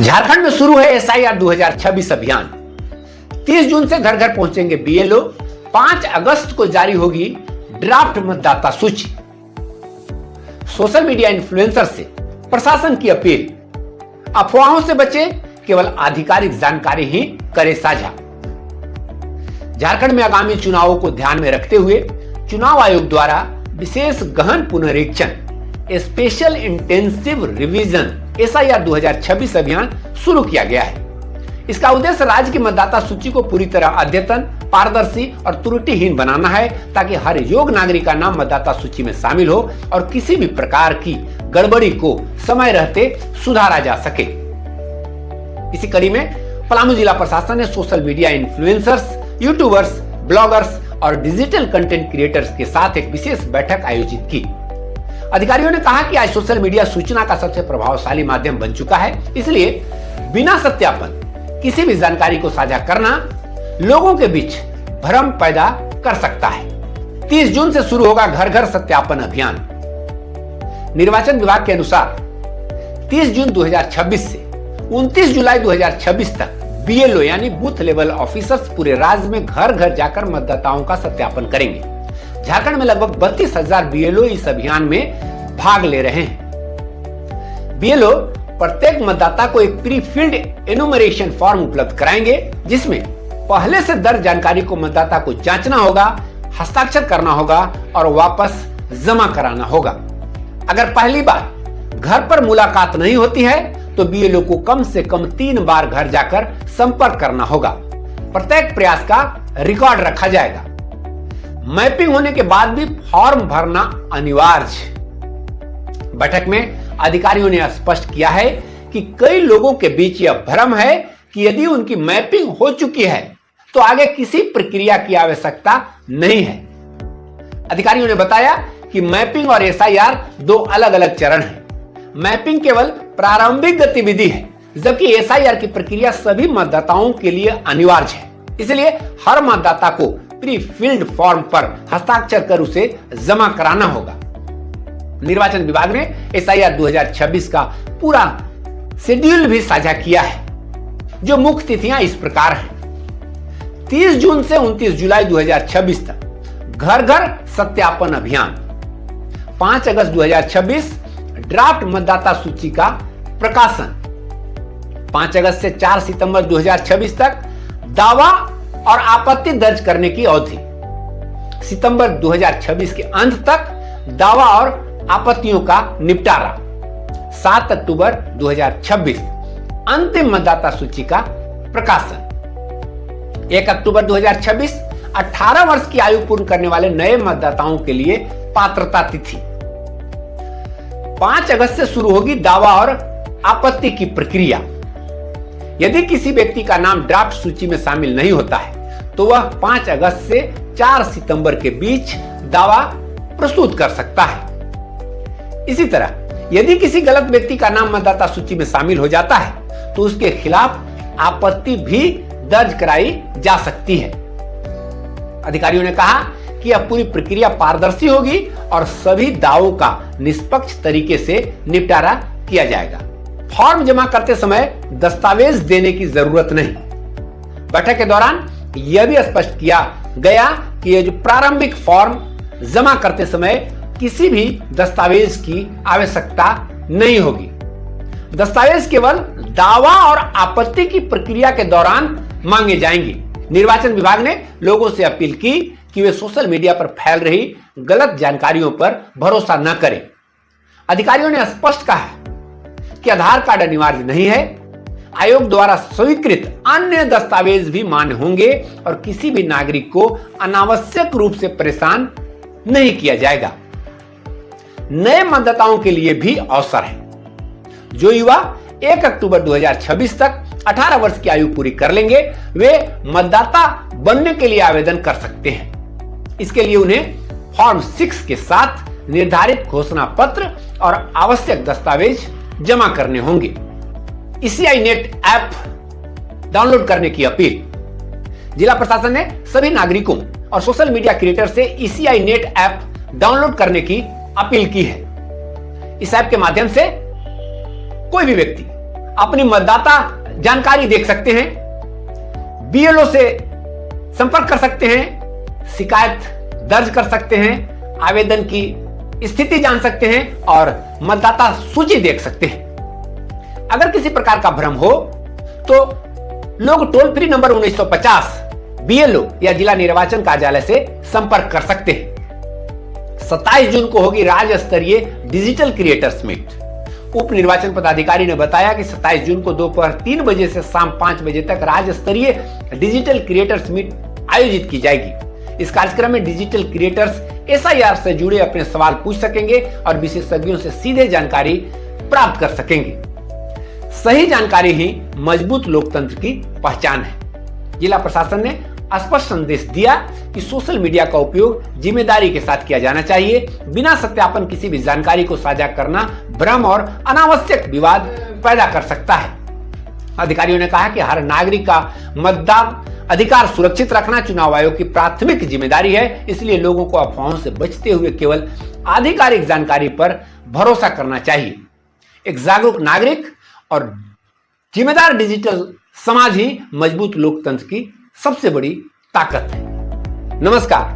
झारखंड में शुरू है एसआईआर 2026 अभियान। 30 जून से घर घर पहुंचेंगे बीएलओ। 5 अगस्त को जारी होगी ड्राफ्ट मतदाता सूची। सोशल मीडिया इन्फ्लुएंसर से प्रशासन की अपील, अफवाहों से बचे, केवल आधिकारिक जानकारी ही करे साझा। झारखंड में आगामी चुनावों को ध्यान में रखते हुए चुनाव आयोग द्वारा विशेष गहन पुनरीक्षण स्पेशल इंटेंसिव रिवीजन एसआईआर 2026 अभियान शुरू किया गया है। इसका उद्देश्य राज्य की मतदाता सूची को पूरी तरह अद्यतन, पारदर्शी और त्रुटिहीन बनाना है, ताकि हर योग्य नागरिक का नाम मतदाता सूची में शामिल हो और किसी भी प्रकार की गड़बड़ी को समय रहते सुधारा जा सके। इसी कड़ी में पलामू जिला प्रशासन ने social media influencers, YouTubers, bloggers और डिजिटल कंटेंट क्रिएटर्स के साथ एक विशेष बैठक आयोजित की। अधिकारियों ने कहा कि आज सोशल मीडिया सूचना का सबसे प्रभावशाली माध्यम बन चुका है, इसलिए बिना सत्यापन किसी भी जानकारी को साझा करना लोगों के बीच भ्रम पैदा कर सकता है। 30 जून से शुरू होगा घर घर सत्यापन अभियान। निर्वाचन विभाग के अनुसार 30 जून 2026 से 29 जुलाई 2026 तक बीएलओ यानी बूथ लेवल ऑफिसर्स पूरे राज्य में घर घर जाकर मतदाताओं का सत्यापन करेंगे। झारखंड में लगभग 32,000 बीएलओ इस अभियान में भाग ले रहे हैं। बीएलओ प्रत्येक मतदाता को एक प्री फिल्ड एनुमरेशन फॉर्म उपलब्ध कराएंगे, जिसमें पहले से दर्ज जानकारी को मतदाता को जांचना होगा, हस्ताक्षर करना होगा और वापस जमा कराना होगा। अगर पहली बार घर पर मुलाकात नहीं होती है तो बीएलओ को कम से कम 3 बार घर जाकर संपर्क करना होगा। प्रत्येक प्रयास का रिकॉर्ड रखा जाएगा। मैपिंग होने के बाद भी फॉर्म भरना अनिवार्य। बैठक में अधिकारियों ने स्पष्ट किया है कि कई लोगों के बीच यह भ्रम है कि यदि उनकी मैपिंग हो चुकी है तो आगे किसी प्रक्रिया की आवश्यकता नहीं है। अधिकारियों ने बताया कि मैपिंग और एसआईआर 2 अलग अलग चरण हैं। मैपिंग केवल प्रारंभिक गतिविधि है, जबकि एसआईआर की प्रक्रिया सभी मतदाताओं के लिए अनिवार्य है। इसलिए हर मतदाता को प्री फिल्ड फॉर्म पर हस्ताक्षर कर उसे जमा कराना होगा। निर्वाचन विभाग ने एसआईआर 2026 का पूरा शेड्यूल भी साझा किया है, जो मुख्य तिथियां इस प्रकार हैं। 30 जून से 29 जुलाई 2026 तक घर घर सत्यापन अभियान। 5 अगस्त 2026 ड्राफ्ट मतदाता सूची का प्रकाशन। 5 अगस्त से 4 सितंबर 2026 तक दावा और आपत्ति दर्ज करने की अवधि। सितंबर 2026 के अंत तक दावा और आपत्तियों का निपटारा। 7 अक्टूबर 2026 अंतिम मतदाता सूची का प्रकाशन। 1 अक्टूबर 2026 18 वर्ष की आयु पूर्ण करने वाले नए मतदाताओं के लिए पात्रता तिथि। 5 अगस्त से शुरू होगी दावा और आपत्ति की प्रक्रिया। यदि किसी व्यक्ति का नाम ड्राफ्ट सूची में शामिल नहीं होता है तो वह 5 अगस्त से 4 सितंबर के बीच दावा प्रस्तुत कर सकता है। इसी तरह यदि किसी गलत व्यक्ति का नाम मतदाता सूची में शामिल हो जाता है तो उसके खिलाफ आपत्ति भी दर्ज कराई जा सकती है। अधिकारियों ने कहा कि यह पूरी प्रक्रिया पारदर्शी होगी और सभी दावों का निष्पक्ष तरीके से निपटारा किया जाएगा। फॉर्म जमा करते समय दस्तावेज देने की जरूरत नहीं। बैठक के दौरान यह भी स्पष्ट किया गया कि यह जो प्रारंभिक फॉर्म जमा करते समय किसी भी दस्तावेज की आवश्यकता नहीं होगी। दस्तावेज केवल दावा और आपत्ति की प्रक्रिया के दौरान मांगे जाएंगे। निर्वाचन विभाग ने लोगों से अपील की कि वे सोशल मीडिया पर फैल रही गलत जानकारियों पर भरोसा न करें। अधिकारियों ने स्पष्ट कहा कि आधार कार्ड अनिवार्य नहीं है। आयोग द्वारा स्वीकृत अन्य दस्तावेज भी मान्य होंगे और किसी भी नागरिक को अनावश्यक रूप से परेशान नहीं किया जाएगा। नए मतदाताओं के लिए भी अवसर है। जो युवा 1 अक्टूबर 2026 तक 18 वर्ष की आयु पूरी कर लेंगे, वे मतदाता बनने के लिए आवेदन कर सकते हैं। इसके लिए उन्हें फॉर्म 6 के साथ निर्धारित घोषणा पत्र और आवश्यक दस्तावेज जमा करने होंगे। ईसीआई नेट ऐप डाउनलोड करने की अपील। जिला प्रशासन ने सभी नागरिकों और सोशल मीडिया क्रिएटर से ईसीआई नेट ऐप डाउनलोड करने की अपील की है। इस ऐप के माध्यम से कोई भी व्यक्ति अपनी मतदाता जानकारी देख सकते हैं, बीएलओ से संपर्क कर सकते हैं, शिकायत दर्ज कर सकते हैं, आवेदन की स्थिति जान सकते हैं और मतदाता सूची देख सकते हैं। अगर किसी प्रकार का भ्रम हो तो लोग टोल फ्री नंबर 1950 बीएलओ या जिला निर्वाचन कार्यालय से संपर्क कर सकते हैं। 27 जून को होगी राज्य स्तरीय डिजिटल क्रिएटर्स मीट। उप निर्वाचन पदाधिकारी ने बताया कि 27 जून को दोपहर 3 बजे से शाम 5 बजे तक राज्य स्तरीय डिजिटल क्रिएटर्स मीट आयोजित की जाएगी। इस कार्यक्रम में डिजिटल क्रिएटर्स एसआईआर से जुड़े अपने सवाल पूछ सकेंगे और विशेषज्ञों से सीधे जानकारी प्राप्त कर सकेंगे। सही जानकारी ही मजबूत लोकतंत्र की पहचान है। जिला प्रशासन ने स्पष्ट संदेश दिया कि सोशल मीडिया का उपयोग जिम्मेदारी के साथ किया जाना चाहिए। बिना सत्यापन किसी भी जानकारी को साझा करना भ्रम और अनावश्यक विवाद पैदा कर सकता है। अधिकारियों ने कहा कि हर नागरिक का मतदान अधिकार सुरक्षित रखना चुनाव आयोग की प्राथमिक जिम्मेदारी है, इसलिए लोगों को अफवाहों से बचते हुए केवल आधिकारिक जानकारी पर भरोसा करना चाहिए। एक जागरूक नागरिक और जिम्मेदार डिजिटल समाज ही मजबूत लोकतंत्र की सबसे बड़ी ताकत है। नमस्कार।